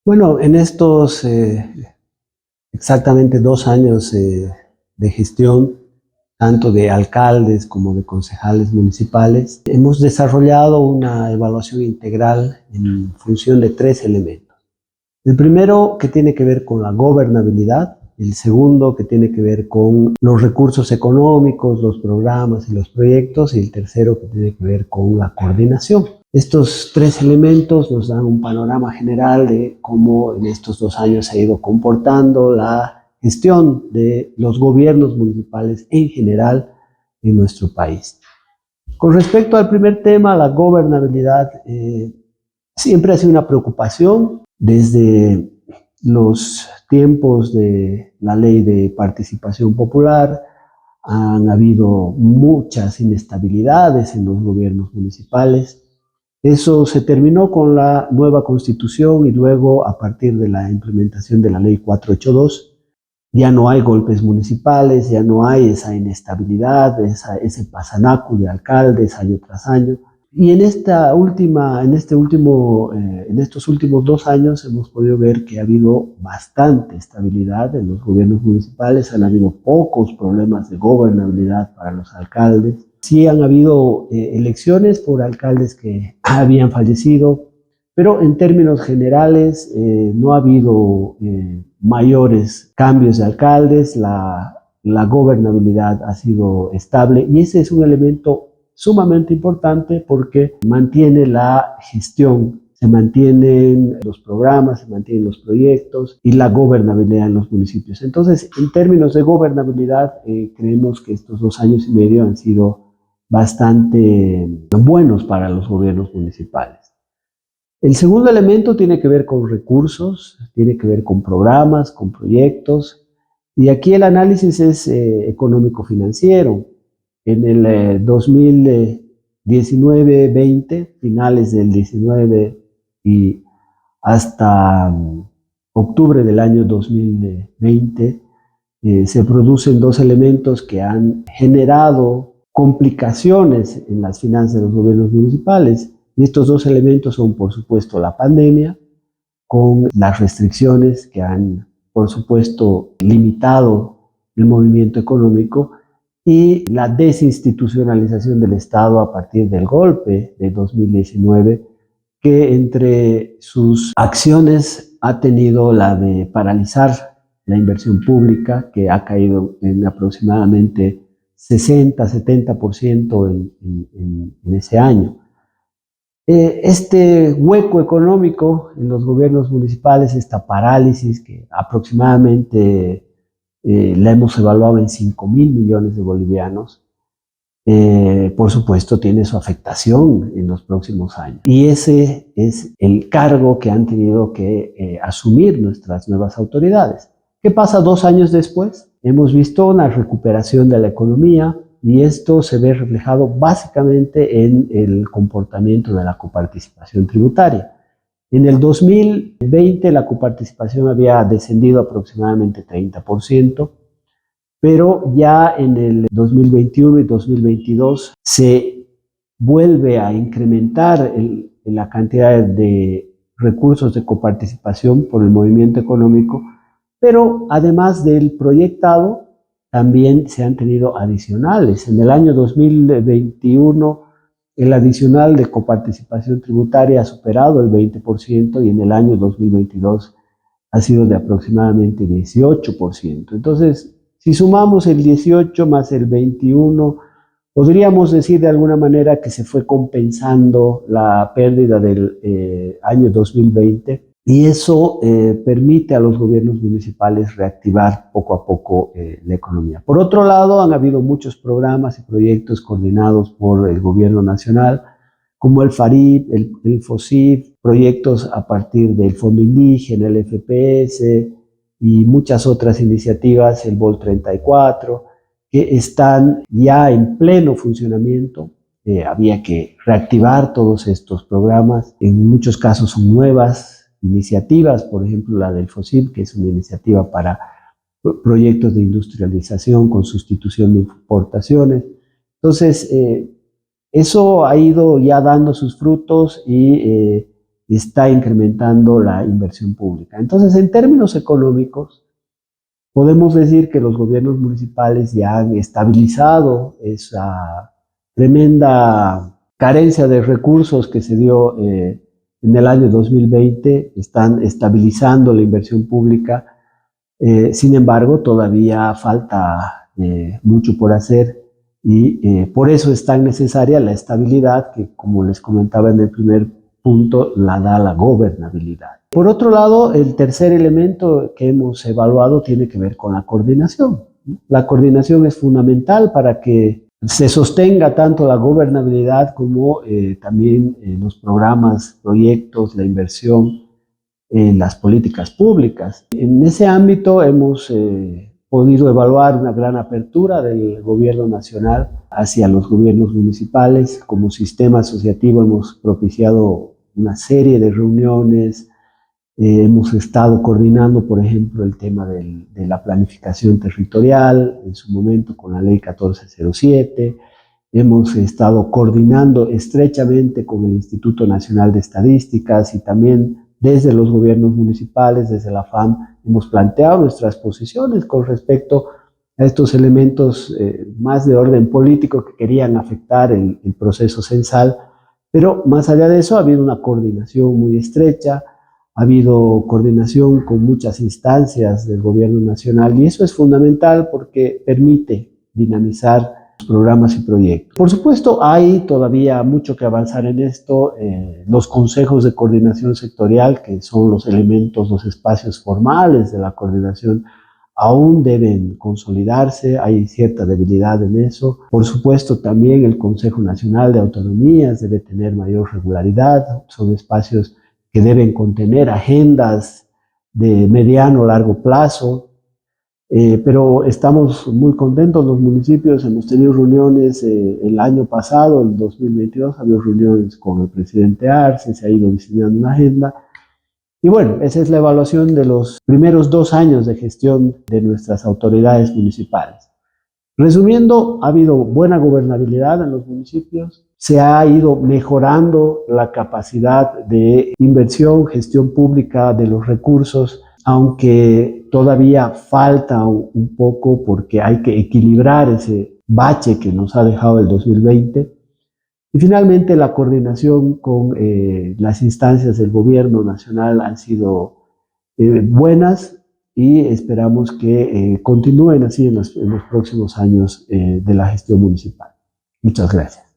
Bueno, en estos exactamente 2 años de gestión, tanto de alcaldes como de concejales municipales, hemos desarrollado una evaluación integral en función de 3 elementos. El primero, que tiene que ver con la gobernabilidad; el segundo, que tiene que ver con los recursos económicos, los programas y los proyectos; y el tercero, que tiene que ver con la coordinación. Estos 3 elementos nos dan un panorama general de cómo en estos 2 años se ha ido comportando la gestión de los gobiernos municipales en general en nuestro país. Con respecto al primer tema, la gobernabilidad, siempre ha sido una preocupación desde los tiempos de la ley de participación popular. Han habido muchas inestabilidades en los gobiernos municipales. Eso se terminó con la nueva constitución y luego, a partir de la implementación de la ley 482, ya no hay golpes municipales, ya no hay esa inestabilidad, ese pasanacu de alcaldes año tras año. Y en estos últimos 2 años hemos podido ver que ha habido bastante estabilidad en los gobiernos municipales. Han habido pocos problemas de gobernabilidad para los alcaldes. Sí han habido elecciones por alcaldes que habían fallecido, pero en términos generales no ha habido mayores cambios de alcaldes. La gobernabilidad ha sido estable y ese es un elemento sumamente importante porque mantiene la gestión, se mantienen los programas, se mantienen los proyectos y la gobernabilidad en los municipios. Entonces, en términos de gobernabilidad, creemos que estos 2 años y medio han sido bastante buenos para los gobiernos municipales. El segundo elemento tiene que ver con recursos, tiene que ver con programas, con proyectos, y aquí el análisis es económico-financiero. En el 2019-20, finales del 19 y hasta octubre del año 2020, se producen 2 elementos que han generado complicaciones en las finanzas de los gobiernos municipales. Y estos 2 elementos son, por supuesto, la pandemia, con las restricciones que han, por supuesto, limitado el movimiento económico, y la desinstitucionalización del Estado a partir del golpe de 2019, que entre sus acciones ha tenido la de paralizar la inversión pública, que ha caído en aproximadamente 60-70% en ese año. Este hueco económico en los gobiernos municipales, esta parálisis que aproximadamente la hemos evaluado en 5.000 millones de bolivianos, por supuesto tiene su afectación en los próximos años. Y ese es el cargo que han tenido que asumir nuestras nuevas autoridades. ¿Qué pasa 2 años después? Hemos visto una recuperación de la economía, y esto se ve reflejado básicamente en el comportamiento de la coparticipación tributaria. En el 2020 la coparticipación había descendido aproximadamente 30%, pero ya en el 2021 y 2022 se vuelve a incrementar la cantidad de recursos de coparticipación por el movimiento económico, pero además del proyectado, también se han tenido adicionales. En el año 2021, el adicional de coparticipación tributaria ha superado el 20%, y en el año 2022 ha sido de aproximadamente 18%. Entonces, si sumamos el 18 más el 21, podríamos decir de alguna manera que se fue compensando la pérdida del año 2020, y eso permite a los gobiernos municipales reactivar poco a poco la economía. Por otro lado, han habido muchos programas y proyectos coordinados por el gobierno nacional, como el FARIP, el FOSIP, proyectos a partir del Fondo Indígena, el FPS y muchas otras iniciativas, el BOL 34, que están ya en pleno funcionamiento. Había que reactivar todos estos programas. En muchos casos son nuevas iniciativas, por ejemplo la del FOSIP, que es una iniciativa para proyectos de industrialización con sustitución de importaciones. Entonces, eso ha ido ya dando sus frutos, y está incrementando la inversión pública. Entonces, en términos económicos, podemos decir que los gobiernos municipales ya han estabilizado esa tremenda carencia de recursos que se dio en el año 2020, están estabilizando la inversión pública. Sin embargo, todavía falta mucho por hacer y por eso es tan necesaria la estabilidad que, como les comentaba en el primer punto, la da la gobernabilidad. Por otro lado, el tercer elemento que hemos evaluado tiene que ver con la coordinación. La coordinación es fundamental para que se sostenga tanto la gobernabilidad como también los programas, proyectos, la inversión en las políticas públicas. En ese ámbito hemos podido evaluar una gran apertura del gobierno nacional hacia los gobiernos municipales. Como sistema asociativo hemos propiciado una serie de reuniones, hemos estado coordinando, por ejemplo, el tema de la planificación territorial, en su momento con la ley 1407. Hemos estado coordinando estrechamente con el Instituto Nacional de Estadísticas y también desde los gobiernos municipales, desde la FAM, hemos planteado nuestras posiciones con respecto a estos elementos más de orden político que querían afectar el proceso censal. Pero más allá de eso ha habido una coordinación muy estrecha, ha habido coordinación con muchas instancias del gobierno nacional y eso es fundamental porque permite dinamizar programas y proyectos. Por supuesto, hay todavía mucho que avanzar en esto. Los consejos de coordinación sectorial, que son los elementos, los espacios formales de la coordinación, aún deben consolidarse, hay cierta debilidad en eso. Por supuesto, también el Consejo Nacional de Autonomías debe tener mayor regularidad, son espacios que deben contener agendas de mediano o largo plazo, pero estamos muy contentos los municipios, hemos tenido reuniones el año pasado, el 2022, ha habido reuniones con el presidente Arce, se ha ido diseñando una agenda. Y bueno, esa es la evaluación de los primeros 2 años de gestión de nuestras autoridades municipales. Resumiendo, ha habido buena gobernabilidad en los municipios, se ha ido mejorando la capacidad de inversión, gestión pública de los recursos, aunque todavía falta un poco porque hay que equilibrar ese bache que nos ha dejado el 2020. Y finalmente la coordinación con las instancias del gobierno nacional han sido buenas y esperamos que continúen así en los próximos años de la gestión municipal. Muchas gracias.